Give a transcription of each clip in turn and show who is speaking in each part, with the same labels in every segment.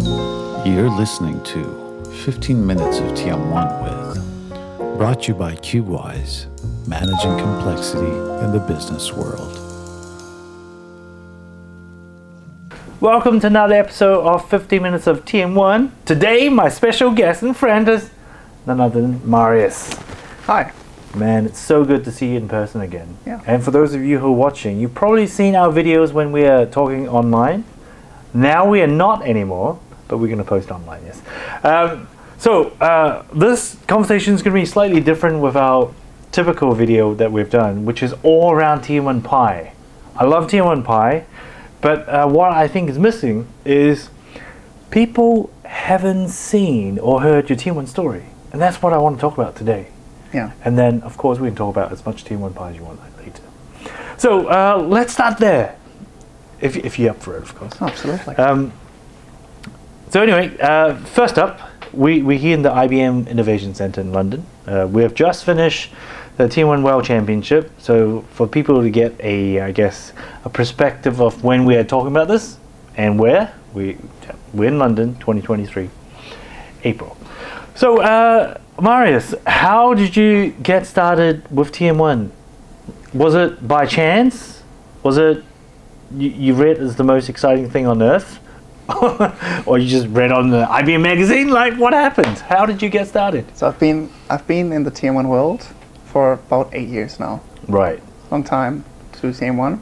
Speaker 1: You're listening to 15 Minutes of TM1 with, brought to you by CubeWise, managing complexity in the business world.
Speaker 2: Welcome to another episode of 15 Minutes of TM1. Today, my special guest and friend is none other than Marius.
Speaker 3: Hi.
Speaker 2: Man, it's so good to see you in person again.
Speaker 3: Yeah.
Speaker 2: And for those of you who are watching, you've probably seen our videos when we are talking online. Now we are not anymore, but we're going to post online, yes. This conversation is going to be slightly different with our typical video that we've done, which is all around TM1py. I love TM1py, but what I think is missing is people haven't seen or heard your TM1 story. And that's what I want to talk about today.
Speaker 3: Yeah.
Speaker 2: And then, of course, we can talk about as much TM1py as you want later. So let's start there, if you're up for it, of course.
Speaker 3: Absolutely.
Speaker 2: So anyway, first up, we're here in the IBM Innovation Center in London. We have just finished the TM1 World Championship. So for people to get a perspective of when we are talking about this and where, we're in London, 2023, April. So Marius, how did you get started with TM1? Was it by chance? Was it you read as the most exciting thing on earth? Or you just read on the IBM magazine? Like, what happened? How did you get started?
Speaker 3: So I've been in the TM1 world for about 8 years now.
Speaker 2: Right.
Speaker 3: Long time to do TM1.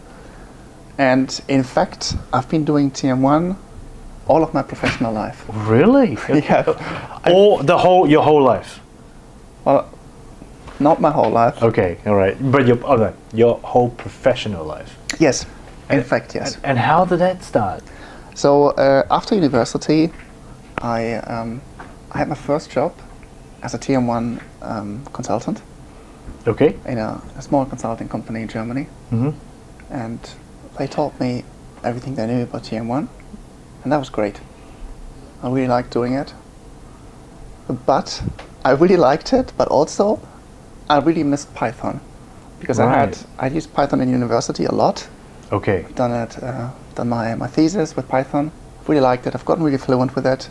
Speaker 3: And in fact, I've been doing TM1 all of my professional life.
Speaker 2: Really?
Speaker 3: Yeah.
Speaker 2: Your whole life?
Speaker 3: Well, not my whole life.
Speaker 2: Okay, all right. But your whole professional life?
Speaker 3: Yes. In fact, yes.
Speaker 2: And how did that start?
Speaker 3: So after university, I had my first job as a TM1 consultant.
Speaker 2: Okay.
Speaker 3: In a small consulting company in Germany.
Speaker 2: Mm-hmm.
Speaker 3: And they taught me everything they knew about TM1, and that was great. I really liked doing it. But I really liked it, but also I really missed Python, because
Speaker 2: Right.
Speaker 3: I'd used Python in university a lot.
Speaker 2: Okay.
Speaker 3: Done my thesis with Python. Really liked it. I've gotten really fluent with it.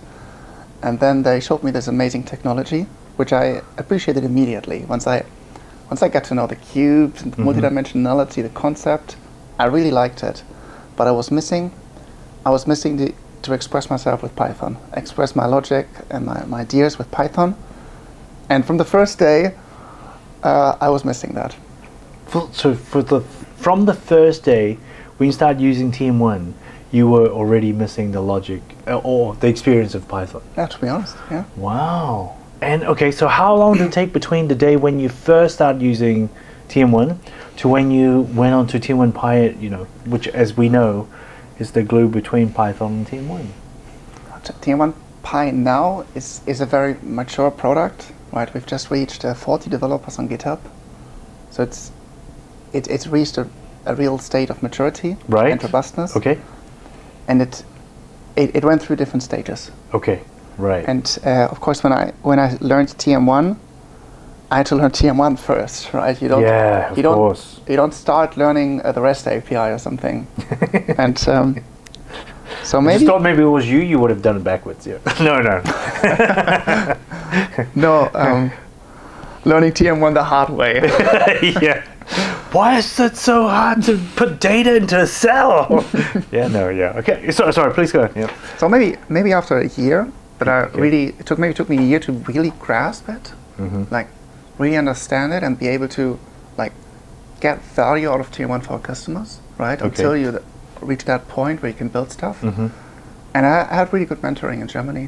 Speaker 3: And then they showed me this amazing technology, which I appreciated immediately. Once I got to know the cubes and the multidimensionality, the concept, I really liked it. But I was missing to express myself with Python, express my logic and my ideas with Python. And from the first day, I was missing that.
Speaker 2: So from the first day, when you started using TM1, you were already missing the logic or the experience of Python.
Speaker 3: Yeah, to be honest, yeah.
Speaker 2: Wow. And okay, so how long did it take between the day when you first started using TM1 to when you went on to TM1py, which, as we know, is the glue between Python and TM1?
Speaker 3: TM1py now is a very mature product, right? We've just reached 40 developers on GitHub, so it's reached a real state of maturity,
Speaker 2: right,
Speaker 3: and robustness.
Speaker 2: Okay.
Speaker 3: And it went through different stages.
Speaker 2: Okay. Right.
Speaker 3: And of course, when I learned TM1, I had to learn TM1 first, right? You don't start learning the REST API or something. And so maybe.
Speaker 2: I just thought maybe it was you would have done it backwards. Yeah. No.
Speaker 3: No. Learning TM1 the hard way.
Speaker 2: Yeah. Why is it so hard to put data into a cell? Yeah. Okay. Sorry. Please go ahead. Yeah.
Speaker 3: So maybe after a year, that it took me a year to really grasp it, like really understand it and be able to like get value out of TM1 for our customers, right?
Speaker 2: Okay.
Speaker 3: Until you reach that point where you can build stuff. And I had really good mentoring in Germany,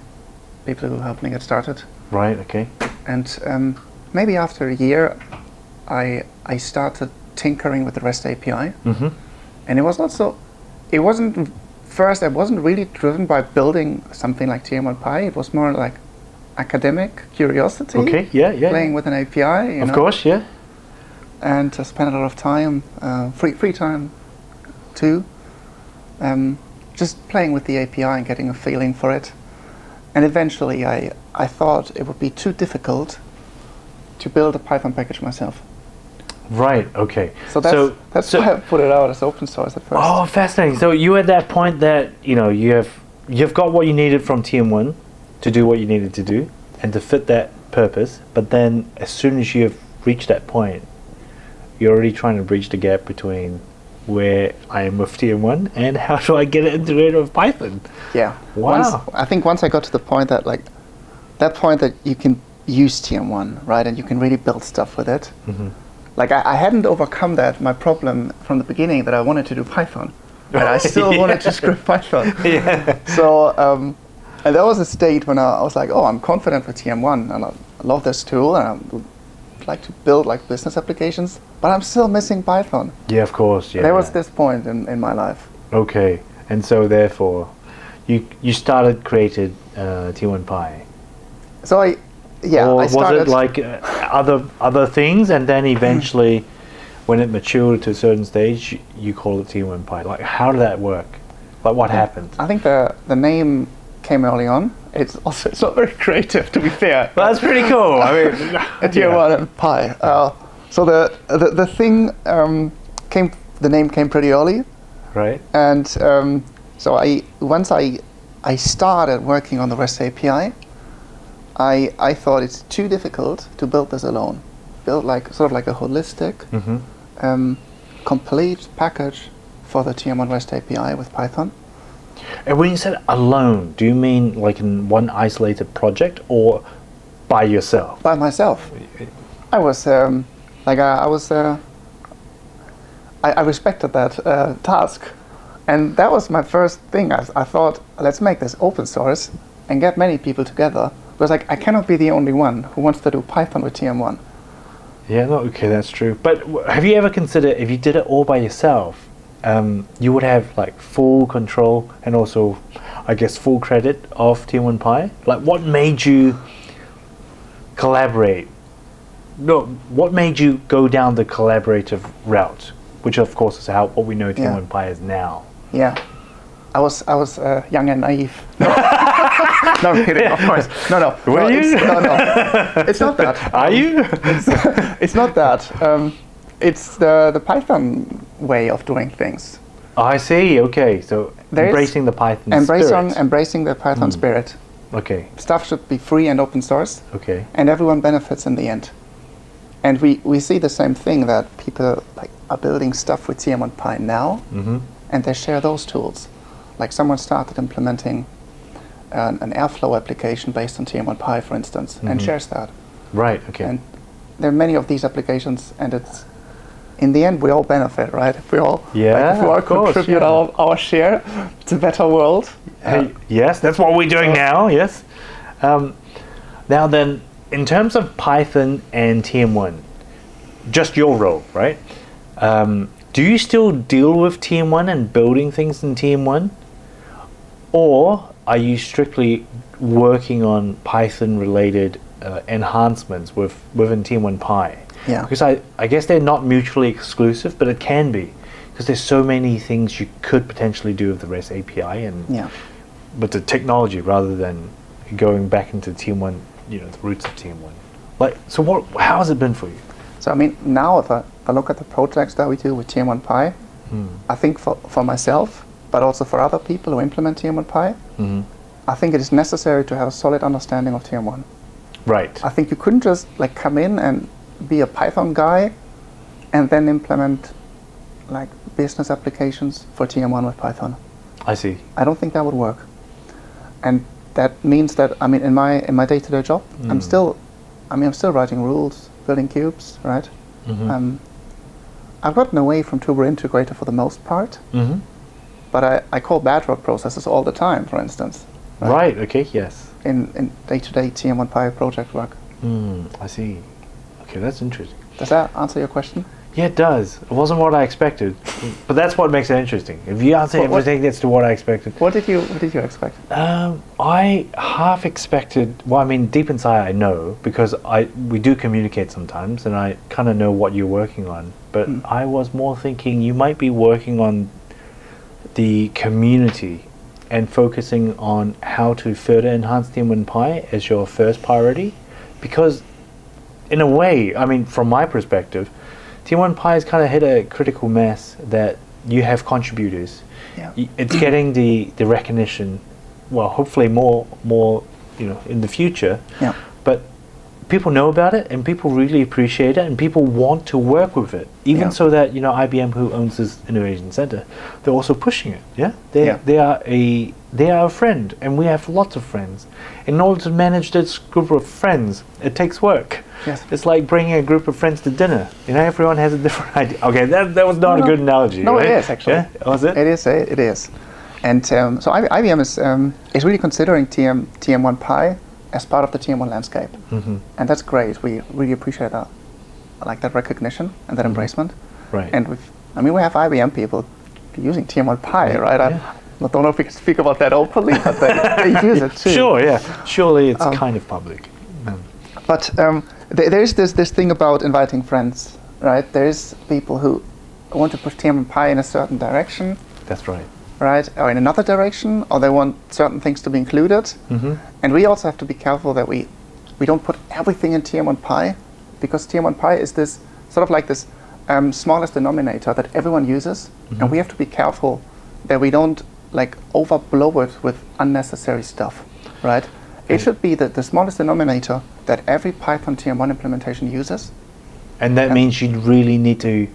Speaker 3: people who helped me get started.
Speaker 2: Right. Okay.
Speaker 3: And maybe after a year, I started tinkering with the REST API, and it wasn't really driven by building something like TM1py. It was more like academic curiosity.
Speaker 2: Okay, yeah.
Speaker 3: Playing with an API,
Speaker 2: Of course, yeah.
Speaker 3: And I spent a lot of time, free time too, just playing with the API and getting a feeling for it. And eventually I thought it would be too difficult to build a Python package myself.
Speaker 2: Right, okay.
Speaker 3: So that's why I put it out as open source at first.
Speaker 2: Oh, fascinating. So you at that point that, you have you've got what you needed from TM1 to do what you needed to do and to fit that purpose, but then as soon as you've reached that point, you're already trying to bridge the gap between where I am with TM1 and how do I get it integrated with Python.
Speaker 3: Yeah.
Speaker 2: Wow.
Speaker 3: I think once I got to the point that that you can use TM1, right, and you can really build stuff with it. Like I hadn't overcome my problem from the beginning that I wanted to do Python. And I still wanted to script Python. So, and there was a state when I was like, oh, I'm confident with TM1 and I love this tool and I would like to build like business applications, but I'm still missing Python.
Speaker 2: Yeah, of course. Yeah.
Speaker 3: There was this point in my life.
Speaker 2: Okay, and so therefore, you started created TM1py.
Speaker 3: So I started.
Speaker 2: Was it like other things, and then eventually, when it matured to a certain stage, you call it TM1py? Like, how did that work? Like, what happened?
Speaker 3: I think the name came early on. It's not very creative, to be fair.
Speaker 2: Well, that's pretty cool. I mean,
Speaker 3: TM1 and Pi. So the thing came. The name came pretty early,
Speaker 2: right?
Speaker 3: And so once I started working on the REST API, I thought it's too difficult to build this alone. Build sort of like a holistic, complete package for the TM1 REST API with Python.
Speaker 2: And when you said alone, do you mean like in one isolated project or by yourself?
Speaker 3: By myself. I was I respected that task, and that was my first thing. I thought, let's make this open source and get many people together. Because like I cannot be the only one who wants to do Python with TM1.
Speaker 2: Yeah, no, okay, that's true. But have you ever considered if you did it all by yourself, you would have like full control and also, I guess, full credit of TM1py? Like, what made you collaborate? No, what made you go down the collaborative route, which of course is what we know TM1py is now?
Speaker 3: Yeah, I was young and naive. No, I'm kidding. Of course, no.
Speaker 2: Were you?
Speaker 3: No. It's not that.
Speaker 2: Are you?
Speaker 3: It's not that. It's the Python way of doing things.
Speaker 2: Oh, I see. Okay, so embracing the Python spirit.
Speaker 3: Embracing the Python spirit.
Speaker 2: Okay.
Speaker 3: Stuff should be free and open source.
Speaker 2: Okay.
Speaker 3: And everyone benefits in the end. And we see the same thing, that people are building stuff with TM1py now, and they share those tools. Like someone started implementing an Airflow application based on TM1py, for instance, and shares that.
Speaker 2: Right. Okay.
Speaker 3: And there are many of these applications, and it's in the end we all benefit, right? If we all contribute our share to a better world.
Speaker 2: Yes, that's what we're doing now. Yes. Now then, in terms of Python and TM1, just your role, right? Do you still deal with TM1 and building things in TM1? Or are you strictly working on Python-related enhancements within TM1py?
Speaker 3: Yeah.
Speaker 2: Because I guess they're not mutually exclusive, but it can be. Because there's so many things you could potentially do with the REST API and with the technology rather than going back into TM1, the roots of TM1. Like, so how has it been for you?
Speaker 3: So I mean, now if I look at the projects that we do with TM1py, I think for myself, but also for other people who implement TM1py, I think it is necessary to have a solid understanding of TM1.
Speaker 2: Right.
Speaker 3: I think you couldn't just come in and be a Python guy and then implement business applications for TM1 with Python.
Speaker 2: I see.
Speaker 3: I don't think that would work. And that means that in my day-to-day job, I'm still writing rules, building cubes, right? I've gotten away from Tuber Integrator for the most part, but I call Bedrock processes all the time, for instance.
Speaker 2: Right. Okay. Yes.
Speaker 3: In day-to-day TM1py project work.
Speaker 2: I see. Okay, that's interesting.
Speaker 3: Does that answer your question?
Speaker 2: Yeah, it does. It wasn't what I expected, but that's what makes it interesting. If you answer everything, that's to what I expected.
Speaker 3: What did you expect?
Speaker 2: I half expected. Well, I mean, deep inside, I know because we do communicate sometimes, and I kind of know what you're working on. But I was more thinking you might be working on the community and focusing on how to further enhance TM1py as your first priority, because in a way, I mean, from my perspective, TM1py has kind of hit a critical mass that you have contributors.
Speaker 3: Yeah.
Speaker 2: It's getting the recognition well, hopefully more, in the future.
Speaker 3: Yeah.
Speaker 2: But people know about it, and people really appreciate it, and people want to work with it. Even so that IBM, who owns this innovation center, they're also pushing it. Yeah, they are a friend, and we have lots of friends. In order to manage this group of friends, it takes work.
Speaker 3: Yes.
Speaker 2: It's like bringing a group of friends to dinner. Everyone has a different idea. Okay, that was not a good analogy.
Speaker 3: No,
Speaker 2: right?
Speaker 3: it is actually.
Speaker 2: Yeah, was it?
Speaker 3: It is. It is. And so IBM is really considering TM1py as part of the TM1 landscape, and that's great. We really appreciate that, that recognition and that embracement.
Speaker 2: Right.
Speaker 3: And we have IBM people using TM1py, right? I don't know if we can speak about that openly, but they use it too.
Speaker 2: Sure, yeah. Surely it's kind of public.
Speaker 3: But there's this thing about inviting friends, right? There's people who want to push TM1py in a certain direction.
Speaker 2: That's right.
Speaker 3: Right, or in another direction, or they want certain things to be included. And we also have to be careful that we don't put everything in TM1py, because TM1py is this sort of like this smallest denominator that everyone uses, and we have to be careful that we don't overblow it with unnecessary stuff, right? It should be the smallest denominator that every Python TM1 implementation uses.
Speaker 2: And that means you really need to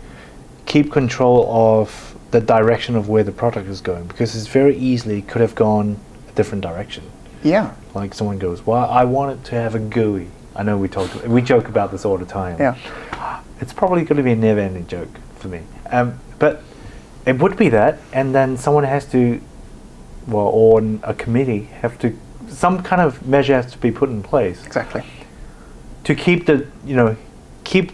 Speaker 2: keep control of the direction of where the product is going, because it's very easily could have gone a different direction.
Speaker 3: Yeah.
Speaker 2: Like someone goes, well, I want it to have a GUI. I know we joke about this all the time.
Speaker 3: Yeah.
Speaker 2: It's probably going to be a never-ending joke for me. But it would be that, and then someone has to, or a committee some kind of measure has to be put in place.
Speaker 3: Exactly.
Speaker 2: To keep the, keep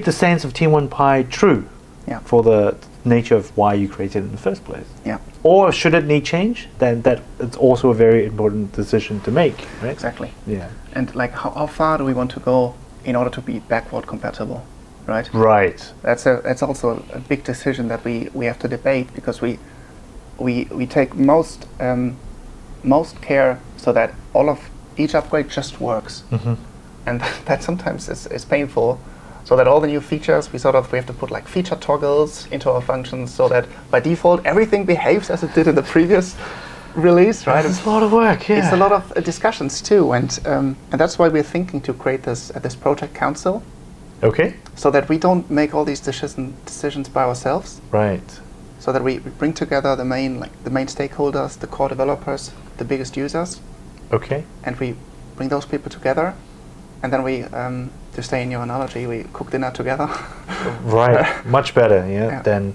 Speaker 2: the sense of TM1py true.
Speaker 3: Yeah.
Speaker 2: For the nature of why you created it in the first place.
Speaker 3: Yeah.
Speaker 2: Or should it need change, then that it's also a very important decision to make, right?
Speaker 3: Exactly.
Speaker 2: Yeah.
Speaker 3: And how far do we want to go in order to be backward compatible, right?
Speaker 2: Right.
Speaker 3: That's also a big decision that we have to debate, because we take most care so that each upgrade just works, and that sometimes is painful. So that all the new features, we have to put feature toggles into our functions, so that by default everything behaves as it did in the previous release, right?
Speaker 2: It's a lot of work, yeah.
Speaker 3: It's a lot of discussions too, and that's why we're thinking to create this project council.
Speaker 2: Okay.
Speaker 3: So that we don't make all these decisions by ourselves.
Speaker 2: Right.
Speaker 3: So that we bring together the main stakeholders, the core developers, the biggest users.
Speaker 2: Okay.
Speaker 3: And we bring those people together, and then we, to stay in your analogy, we cook dinner together.
Speaker 2: Right, much better, than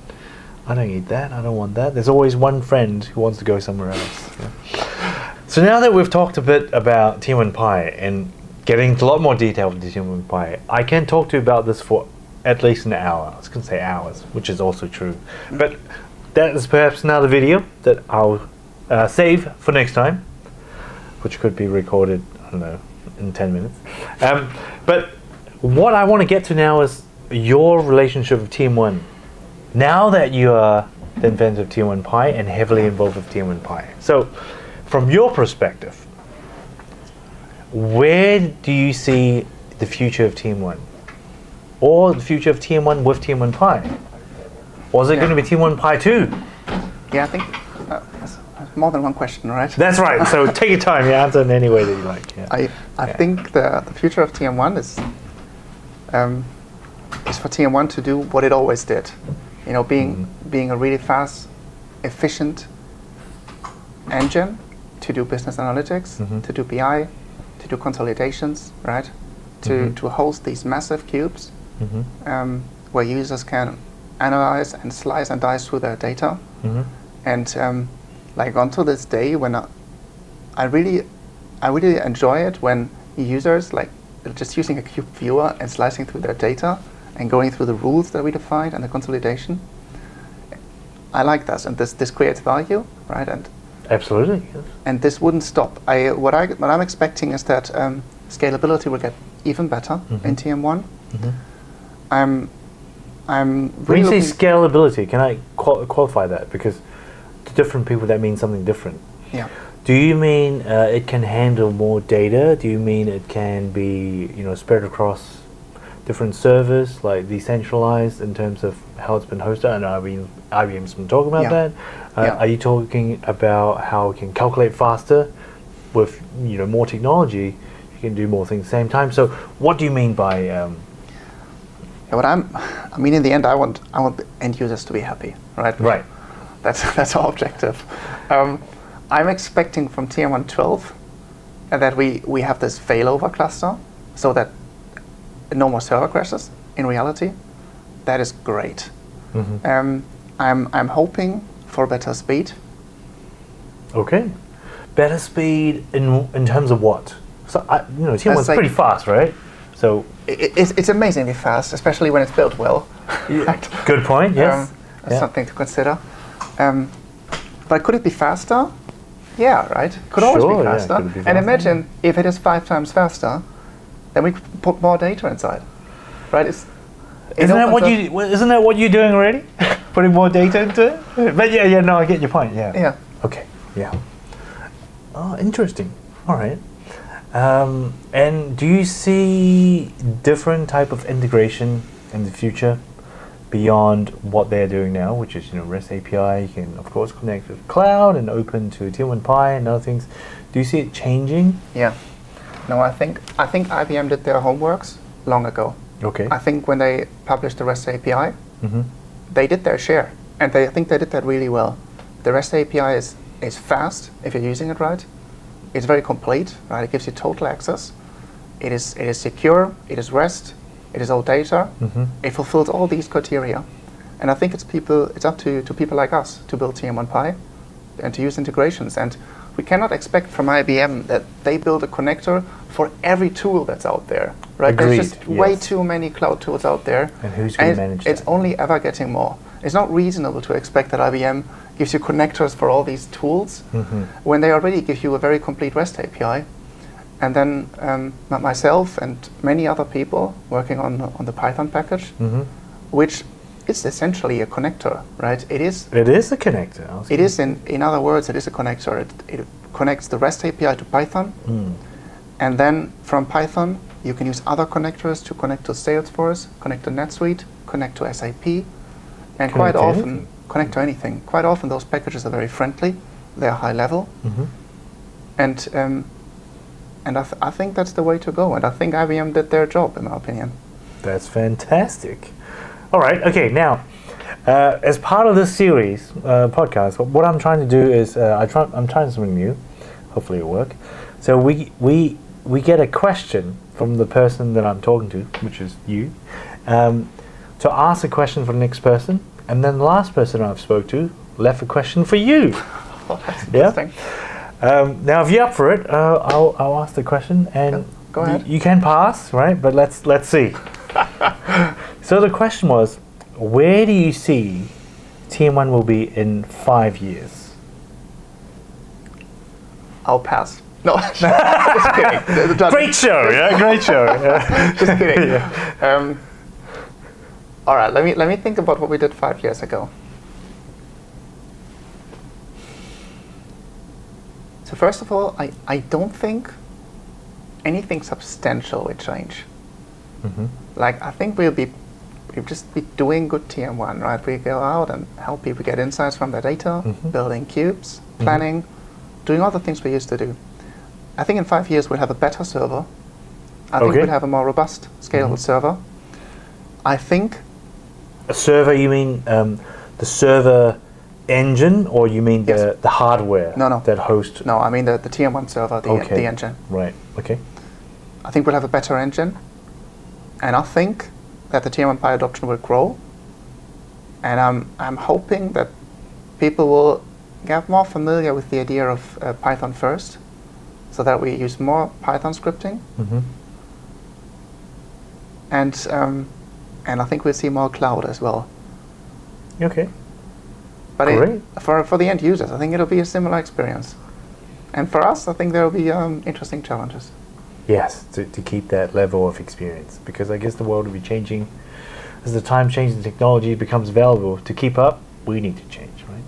Speaker 2: I don't eat that, I don't want that. There's always one friend who wants to go somewhere else. Yeah. So now that we've talked a bit about TM1py and getting into a lot more detail with TM1py, I can talk to you about this for at least an hour. I was going to say hours, which is also true. But that is perhaps another video that I'll save for next time, which could be recorded, I don't know, in 10 minutes. But what I want to get to now is your relationship with TM1. Now that you are the inventor of TM1py and heavily involved with TM1py. So, from your perspective, where do you see the future of TM1? Or the future of TM1 with TM1py? Or is it going to be TM1py 2?
Speaker 3: Yeah, I think that's more than one question, right?
Speaker 2: That's right. So take your time. You answer in any way that you like. Yeah.
Speaker 3: I think the future of TM1 is for TM1 to do what it always did. Being a really fast, efficient engine to do business analytics, to do BI, to do consolidations, right? To host these massive cubes where users can analyze and slice and dice through their data. And onto this day, when I really enjoy it when users just using a cube viewer and slicing through their data and going through the rules that we defined and the consolidation. I like that, and this creates value, right? And
Speaker 2: absolutely, yes.
Speaker 3: And this wouldn't stop. What I'm expecting is that scalability will get even better in TM1. I'm really
Speaker 2: when you say scalability, can I qualify that? Because to different people that means something different.
Speaker 3: Yeah.
Speaker 2: Do you mean it can handle more data? Do you mean it can be spread across different servers, like decentralized in terms of how it's been hosted? And IBM's been talking about that. Are you talking about how it can calculate faster with more technology? You can do more things at the same time. So what do you mean by?
Speaker 3: I mean, in the end, I want the end users to be happy, right?
Speaker 2: Right.
Speaker 3: That's our objective. I'm expecting from TM112 that we have this failover cluster, so that no more server crashes. In reality, that is great. I'm hoping for better speed.
Speaker 2: Okay, better speed in terms of what? So TM1's pretty fast, right? So
Speaker 3: it's amazingly fast, especially when it's built well.
Speaker 2: Right? Good point. Yes,
Speaker 3: that's something to consider. But could it be faster? Yeah, right. Could always be faster.
Speaker 2: Could it be faster.
Speaker 3: And imagine if it is 5 times faster, then we could put more data inside, right?
Speaker 2: Isn't that what you're doing already? Putting more data into it? But no, I get your point. Yeah.
Speaker 3: Yeah.
Speaker 2: Okay. Yeah. Oh, interesting. All right. And do you see different type of integration in the future beyond what they're doing now, which is REST API? You can of course connect with cloud and open to TM1py and other things. Do you see it changing?
Speaker 3: Yeah. No, I think IBM did their homeworks long ago.
Speaker 2: Okay.
Speaker 3: I think when they published the REST API, they did their share, and I think they did that really well. The REST API is fast if you're using it right. It's very complete, right? It gives you total access. It is secure. It is REST. It is all data. It fulfills all these criteria, and I think it's up to people like us to build TM1py and to use integrations. And we cannot expect from IBM that they build a connector for every tool that's out there, right?
Speaker 2: Agreed,
Speaker 3: There's just way too many cloud tools out there.
Speaker 2: And who's going to manage that?
Speaker 3: It's only ever getting more. It's not reasonable to expect that IBM gives you connectors for all these tools when they already give you a very complete REST API. And then myself and many other people working on the Python package, which is essentially a connector, right? It is
Speaker 2: a connector.
Speaker 3: It is, in other words, it is a connector. It connects the REST API to Python, and then from Python you can use other connectors to connect to Salesforce, connect to NetSuite, connect to SAP, and quite often connect to anything. Quite often those packages are very friendly, they are high level, and I think that's the way to go. And I think IBM did their job, in my opinion.
Speaker 2: That's fantastic. All right. Okay. Now, as part of this series podcast, what I'm trying to do is I'm trying something new. Hopefully, it'll work. So we get a question from the person that I'm talking to, which is you, to ask a question for the next person, and then the last person I've spoke to left a question for you.
Speaker 3: That's interesting.
Speaker 2: Now, if you're up for it, I'll ask the question, and
Speaker 3: go ahead.
Speaker 2: You can pass, right? But let's see. So the question was, where do you see TM1 will be in 5 years?
Speaker 3: I'll pass. No, just kidding.
Speaker 2: Great show, yeah, great show. Yeah.
Speaker 3: Just kidding. Yeah. All right, let me think about what we did 5 years ago. So first of all, I don't think anything substantial will change. Like, I think we'll just be doing good TM1, right? We go out and help people get insights from their data, building cubes, planning, doing all the things we used to do. I think in 5 years we'll have a better server. I think we'll have a more robust, scalable server. I think...
Speaker 2: A server, you mean the server engine, or you mean the hardware that hosts?
Speaker 3: No, I mean the TM1 server, the engine.
Speaker 2: Right, okay.
Speaker 3: I think we'll have a better engine. And I think that the TM1py adoption will grow. And I'm hoping that people will get more familiar with the idea of Python first, so that we use more Python scripting. And I think we'll see more cloud as well.
Speaker 2: Okay.
Speaker 3: But for the end users, I think it'll be a similar experience. And for us, I think there will be interesting challenges.
Speaker 2: Yes, to keep that level of experience, because I guess the world will be changing as the time changes and technology becomes available. To keep up, we need to change, right?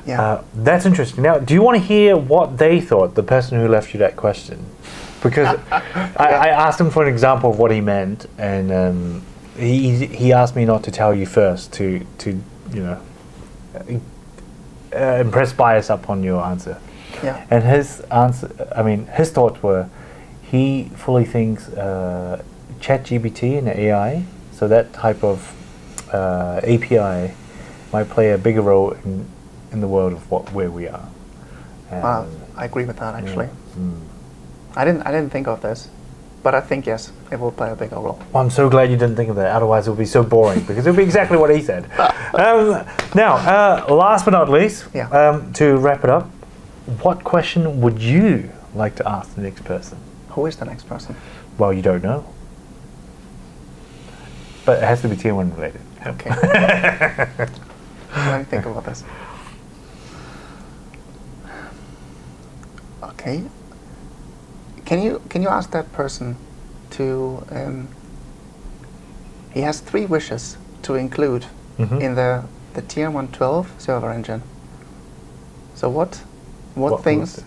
Speaker 3: Yeah.
Speaker 2: That's interesting. Now, do you want to hear what they thought, the person who left you that question? Because I asked him for an example of what he meant, and he asked me not to tell you first to impress bias upon your answer.
Speaker 3: Yeah.
Speaker 2: And his answer, his thoughts were, he fully thinks ChatGPT and AI, so that type of API, might play a bigger role in the world of where we are.
Speaker 3: Wow, I agree with that actually.
Speaker 2: Yeah. Mm.
Speaker 3: I didn't think of this, but I think yes, it will play a bigger role.
Speaker 2: Well, I'm so glad you didn't think of that. Otherwise, it would be so boring because it would be exactly what he said. Now, last but not least, to wrap it up, what question would you like to ask the next person?
Speaker 3: Who is the next person?
Speaker 2: Well, you don't know, but it has to be TM1 related.
Speaker 3: Okay. Let me think about this. Okay. Can you ask that person to? He has 3 wishes to include in the TM112 server engine. So what things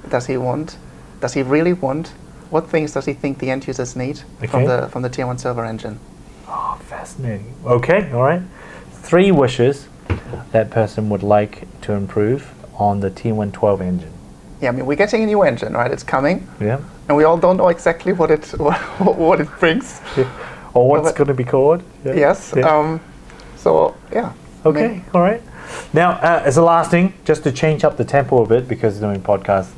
Speaker 3: does he want? Does he really want? What things does he think the end users need from the TM1 server engine?
Speaker 2: Oh, fascinating. Okay, all right. 3 wishes that person would like to improve on the TM112 engine.
Speaker 3: Yeah, I mean, we're getting a new engine, right? It's coming.
Speaker 2: Yeah.
Speaker 3: And we all don't know exactly what it brings.
Speaker 2: Yeah. Or what's going to be called. Yeah.
Speaker 3: Yes.
Speaker 2: Yeah.
Speaker 3: So, yeah.
Speaker 2: Okay, all right. Now, as a last thing, just to change up the tempo a bit, because doing podcasts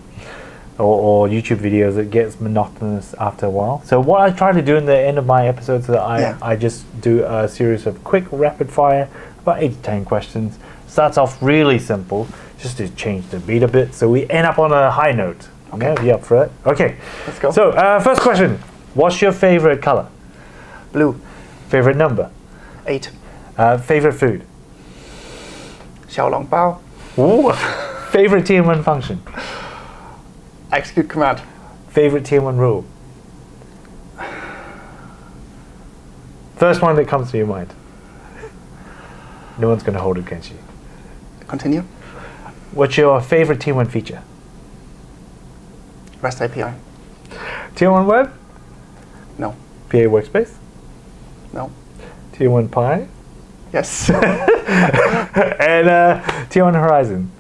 Speaker 2: or YouTube videos, it gets monotonous after a while. So what I try to do in the end of my episodes is that I just do a series of quick rapid fire, about 8 to 10 questions. Starts off really simple, just to change the beat a bit, so we end up on a high note. Okay. Yeah, you up for it? Okay.
Speaker 3: Let's go.
Speaker 2: So, first question. What's your favorite color?
Speaker 3: Blue.
Speaker 2: Favorite number?
Speaker 3: 8.
Speaker 2: Favorite food?
Speaker 3: Xiaolongbao.
Speaker 2: Ooh. Favorite TM1 function?
Speaker 3: Execute command.
Speaker 2: Favorite TM1 rule? First one that comes to your mind. No one's going to hold it against you.
Speaker 3: Continue.
Speaker 2: What's your favorite TM1 feature?
Speaker 3: REST API.
Speaker 2: TM1 web?
Speaker 3: No.
Speaker 2: PA workspace?
Speaker 3: No.
Speaker 2: TM1py?
Speaker 3: Yes.
Speaker 2: And TM1 horizon?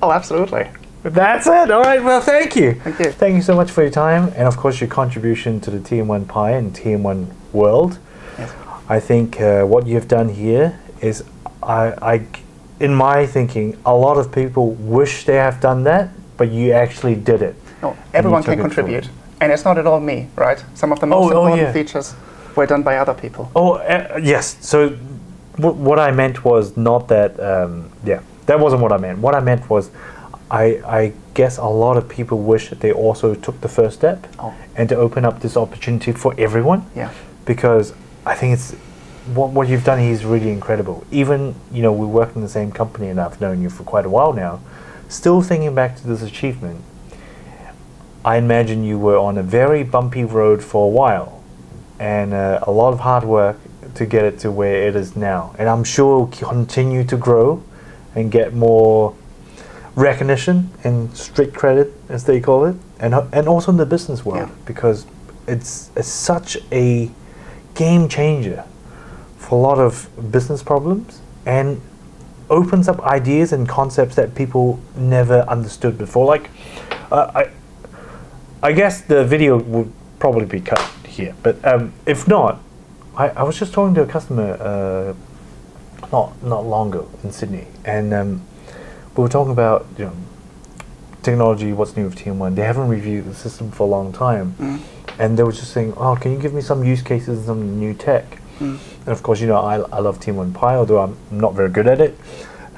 Speaker 3: Oh, absolutely.
Speaker 2: That's it. All right. Well, thank you.
Speaker 3: Thank you.
Speaker 2: Thank you so much for your time, and of course your contribution to the TM1py and TM1 world.
Speaker 3: Yes.
Speaker 2: I think what you've done here is, in my thinking, a lot of people wish they have done that, but you actually did it.
Speaker 3: No, everyone can contribute, and it's not at all me, right? Some of the most important features were done by other people.
Speaker 2: Oh, yes. So what I meant was not that. That wasn't what I meant. What I meant was, I guess a lot of people wish that they also took the first step and to open up this opportunity for everyone.
Speaker 3: Yeah.
Speaker 2: Because I think it's what you've done here is really incredible. Even, we work in the same company and I've known you for quite a while now. Still thinking back to this achievement, I imagine you were on a very bumpy road for a while and a lot of hard work to get it to where it is now. And I'm sure it'll continue to grow and get more recognition and street credit, as they call it, and also in the business world, because it's such a game changer for a lot of business problems and opens up ideas and concepts that people never understood before. Like, I guess the video would probably be cut here, but if not, I was just talking to a customer not long ago in Sydney, and we were talking about technology, what's new with TM1. They haven't reviewed the system for a long time, and they were just saying, "Oh, can you give me some use cases and some new tech?" And of course, I love TM1py, although I'm not very good at it.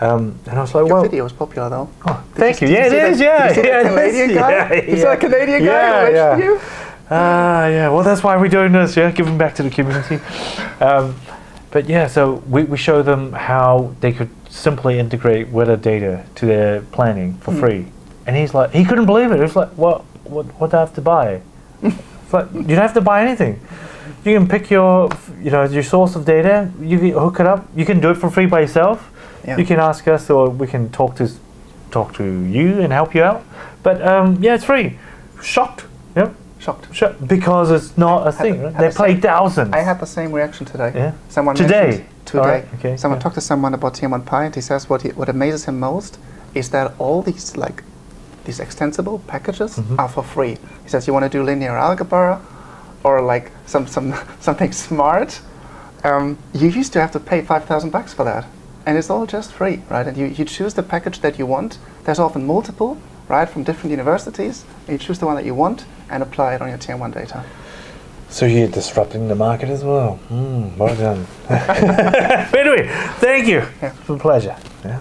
Speaker 2: And I was like,
Speaker 3: Your video was popular though.
Speaker 2: Oh, thank you. Yeah, it is.
Speaker 3: Yeah. Did you see that Canadian guy? Is that a Canadian guy who mentioned you?
Speaker 2: Yeah. Well, that's why we're doing this. Yeah, giving back to the community. But yeah, so we show them how they could simply integrate weather data to their planning for free, and he's like, he couldn't believe it. He was like, what do I have to buy? It's like, you don't have to buy anything. You can pick your source of data. You can hook it up. You can do it for free by yourself.
Speaker 3: Yeah.
Speaker 2: You can ask us, or we can talk to talk to you and help you out. But yeah, it's free. Shocked. Yeah.
Speaker 3: Shocked.
Speaker 2: Because it's not a thing. Right? They play thousands.
Speaker 3: I had the same reaction today.
Speaker 2: Yeah.
Speaker 3: Someone
Speaker 2: Today.
Speaker 3: Right,
Speaker 2: okay.
Speaker 3: Someone talked to someone about TM1py, and he says what amazes him most is that all these these extensible packages are for free. He says you want to do linear algebra or like something smart. You used to have to pay $5,000 for that, and it's all just free, right? And you choose the package that you want. There's often multiple, right, from different universities. And you choose the one that you want and apply it on your TM1 data.
Speaker 2: So you're disrupting the market as well. Well done. But anyway, thank you.
Speaker 3: Yeah.
Speaker 2: It's a pleasure. Yeah.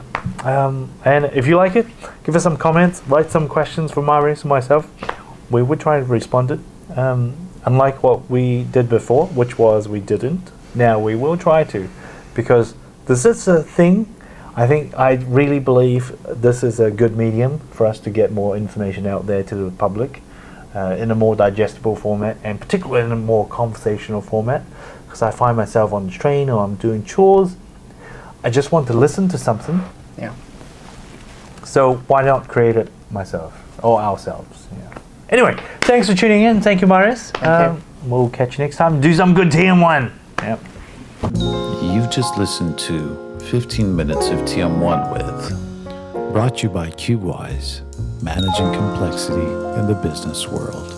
Speaker 2: And if you like it, give us some comments, write some questions for Marius and myself. We would try to respond it. Unlike what we did before, which was we didn't. Now we will try to, because this is a thing. I really believe this is a good medium for us to get more information out there to the public. In a more digestible format, and particularly in a more conversational format, because I find myself on the train or I'm doing chores. I just want to listen to something.
Speaker 3: Yeah.
Speaker 2: So why not create it myself or ourselves? Yeah. Anyway, thanks for tuning in. Thank you, Marius.
Speaker 3: Thank you.
Speaker 2: We'll catch you next time. Do some good TM1. Yep.
Speaker 1: You've just listened to 15 minutes of TM1 with, brought to you by CubeWise, managing complexity in the business world.